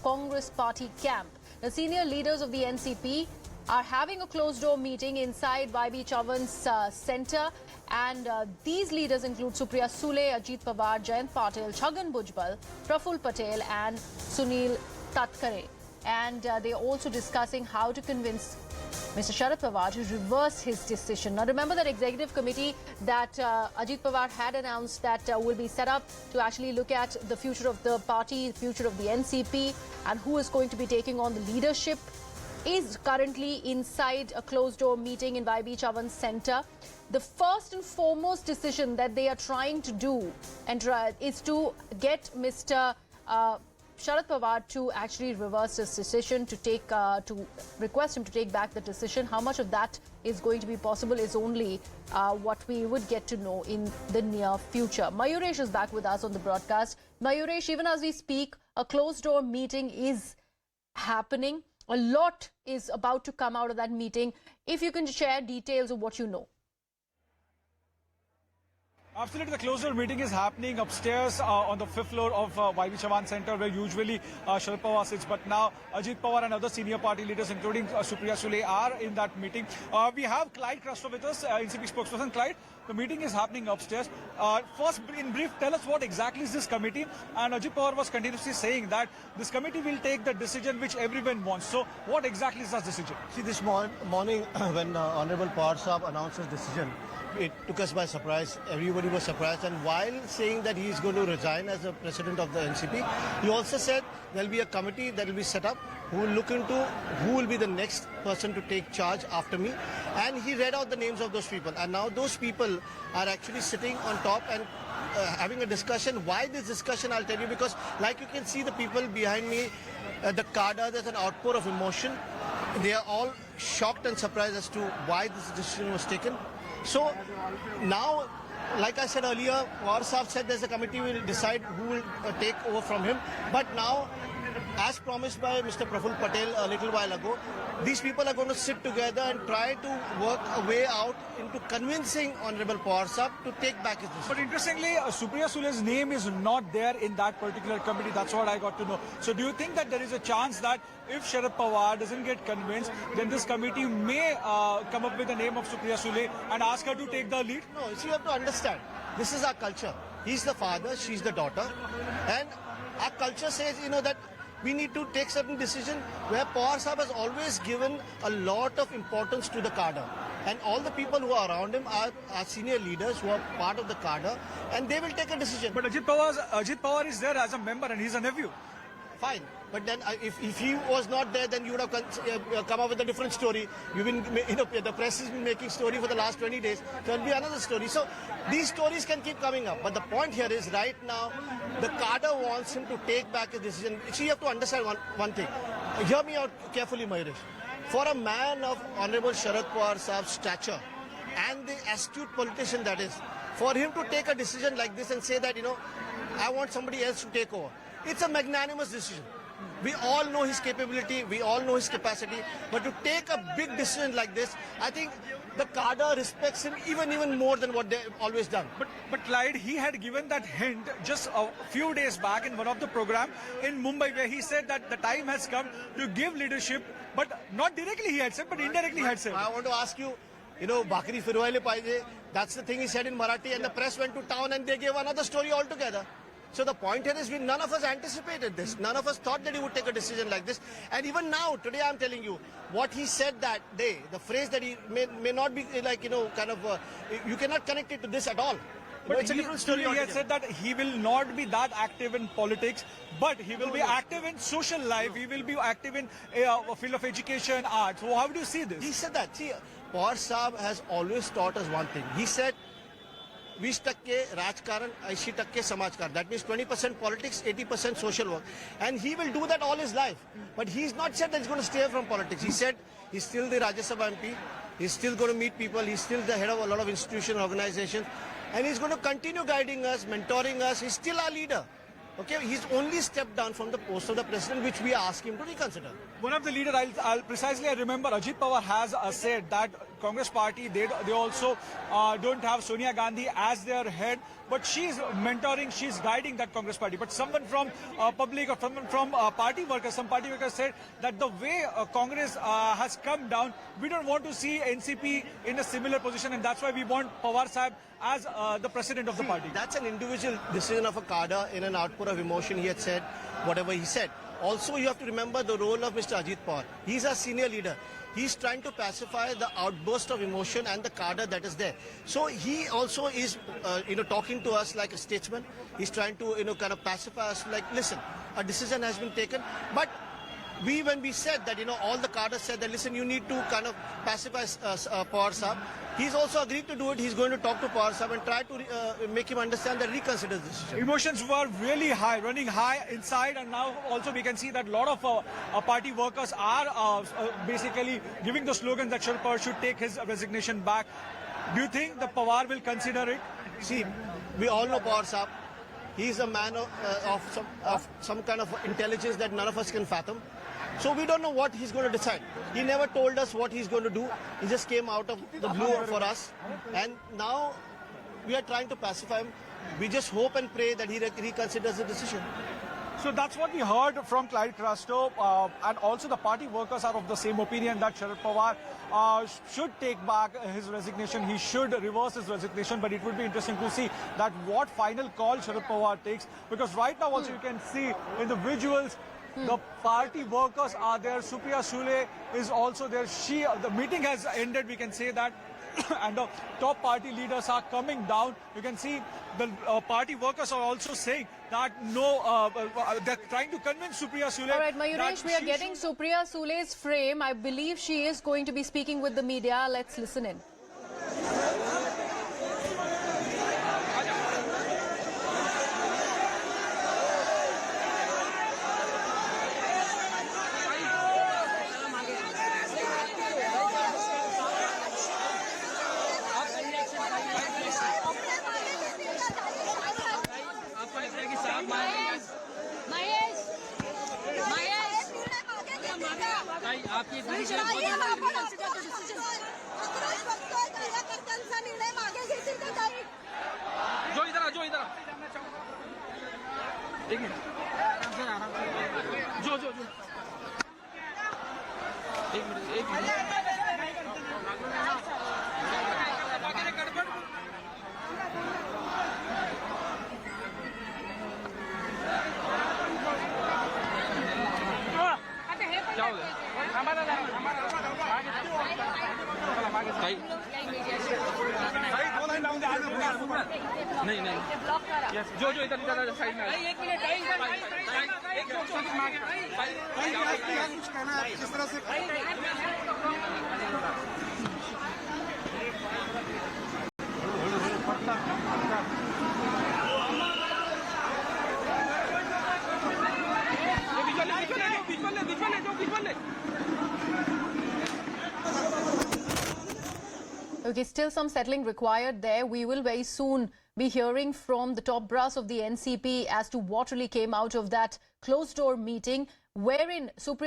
Congress party camp. The senior leaders of the NCP are having a closed-door meeting inside YB Chavan's centre, and these leaders include Supriya Sule, Ajit Pawar, Jayant Patil, Chhagan Bhujbal, Praful Patel and Sunil Tatkare. And they are also discussing how to convince Mr. Sharad Pawar to reverse his decision. Now remember that executive committee that Ajit Pawar had announced that will be set up to actually look at the future of the party, the future of the NCP and who is going to be taking on the leadership is currently inside a closed-door meeting in YB Chavan's centre. The first and foremost decision that they are trying to do is to get Mr. Sharad Pawar to actually reverse his decision, to request him to take back the decision. How much of that is going to be possible is only what we would get to know in the near future. Mayuresh is back with us on the broadcast. Mayuresh, even as we speak, a closed-door meeting is happening. A lot is about to come out of that meeting. If you can share details of what you know. Absolutely, the closed-door meeting is happening upstairs on the 5th floor of YB Chavan Centre, where usually Sharad Pawar sits. But now Ajit Pawar and other senior party leaders, including Supriya Sule, are in that meeting. We have Clyde Crutchlow with us, NCP spokesperson. Clyde, the meeting is happening upstairs. First, in brief, tell us what exactly is this committee? And Ajit Pawar was continuously saying that this committee will take the decision which everyone wants. So, what exactly is that decision? See, this morning when Honorable Pawar Saab announced his decision, it took us by surprise. Everybody was surprised. And while saying that he is going to resign as the president of the NCP, he also said there will be a committee that will be set up who will look into who will be the next person to take charge after me. And he read out the names of those people. And now those people are actually sitting on top and having a discussion. Why this discussion, I'll tell you, because like you can see the people behind me, the cadre, there's an outpour of emotion. They are all shocked and surprised as to why this decision was taken. So now, like I said earlier, Pawar Saab said there's a committee will decide who will take over from him. But now, as promised by Mr. Praful Patel a little while ago, these people are going to sit together and try to work a way out into convincing Honorable Pawar Saab to take back his decision. But interestingly, Supriya Sule's name is not there in that particular committee. That's what I got to know. So do you think that there is a chance that if Sharad Pawar doesn't get convinced, then this committee may come up with the name of Supriya Sule and ask her to take the lead? No, you have to understand, this is our culture. He's the father, she's the daughter. And our culture says, that we need to take certain decision where Pawar Saab has always given a lot of importance to the cadre. And all the people who are around him are senior leaders who are part of the cadre, and they will take a decision. But Ajit Pawar is there as a member and he's a nephew. Fine. But then if he was not there, then you would have come up with a different story. You've been, the press has been making story for the last 20 days. There will be another story. So these stories can keep coming up. But the point here is right now, the cadre wants him to take back his decision. So you have to understand one thing. Hear me out carefully, Mayuresh. For a man of Honorable Sharad Pawar Saab's stature and the astute politician that is, for him to take a decision like this and say that, I want somebody else to take over. It's a magnanimous decision. We all know his capability, we all know his capacity, but to take a big decision like this, I think the cadre respects him even more than what they've always done. But Clyde, he had given that hint just a few days back in one of the program in Mumbai, where he said that the time has come to give leadership, but not directly he had said, but indirectly he had said. I want to ask you, Bakri Firwaile Paije, that's the thing he said in Marathi, and the press went to town and they gave another story altogether. So the point here is none of us anticipated this. None of us thought that he would take a decision like this. And even now, today I'm telling you, what he said that day, the phrase that he may not be like, you cannot connect it to this at all. But it's a different story. He had said that he will not be that active in politics, but he will be active in social life. He will be active in a field of education, art. So how do you see this? He said that. See, Pawar Saab has always taught us one thing. He said, 20% Rajkaran, 80% Samajkaran. That means 20% politics, 80% social work. And he will do that all his life. But he's not said that he's going to stay from politics. He said he's still the Rajya Sabha MP. He's still going to meet people. He's still the head of a lot of institutions, organizations. And he's going to continue guiding us, mentoring us. He's still our leader. Okay, he's only stepped down from the post of the president, which we ask him to reconsider. One of the leaders, I remember Ajit Pawar has said that Congress party, they also don't have Sonia Gandhi as their head, but she's mentoring, she's guiding that Congress party. But someone from public or someone from party workers, some party workers said that the way Congress has come down, we don't want to see NCP in a similar position, and that's why we want Pawar Sahib as the president of the party. That's an individual decision of a cadre in an output of emotion. He had said whatever he said. Also, you have to remember the role of Mr. Ajit Pawar. He's a senior leader. He's trying to pacify the outburst of emotion and the cadre that is there. So he also is, talking to us like a statesman. He's trying to, kind of pacify us like, listen, a decision has been taken. But when we said that, all the cadre said that, listen, you need to kind of pacify Pawar Sahib. He's also agreed to do it. He's going to talk to Pawar Sahib and try to make him understand that reconsider this decision. Emotions were really high, running high inside, and now also we can see that a lot of party workers are basically giving the slogan that Sharad Pawar should take his resignation back. Do you think the Pawar will consider it? See, we all know Pawar Sahib. He's a man of some kind of intelligence that none of us can fathom. So we don't know what he's going to decide. He never told us what he's going to do. He just came out of the blue for us. And now we are trying to pacify him. We just hope and pray that he reconsiders the decision. So that's what we heard from Clyde Crasto, and also the party workers are of the same opinion that Sharad Pawar should take back his resignation. He should reverse his resignation, but it would be interesting to see that what final call Sharad Pawar takes, because right now also you can see in the visuals the party workers are there. Supriya Sule is also there. The meeting has ended, we can say that. And the top party leaders are coming down. You can see the party workers are also saying that no, they're trying to convince Supriya Sule. All right, Mayuresh, we are getting Supriya Sule's frame. I believe she is going to be speaking with the media. Let's listen in. आपकी जो इधर एक minute जो एक minute नहीं जो इधर side में एक मिनट कुछ कहना है किस तरह से Okay, still some settling required there. We will very soon be hearing from the top brass of the NCP as to what really came out of that closed-door meeting, wherein Supriya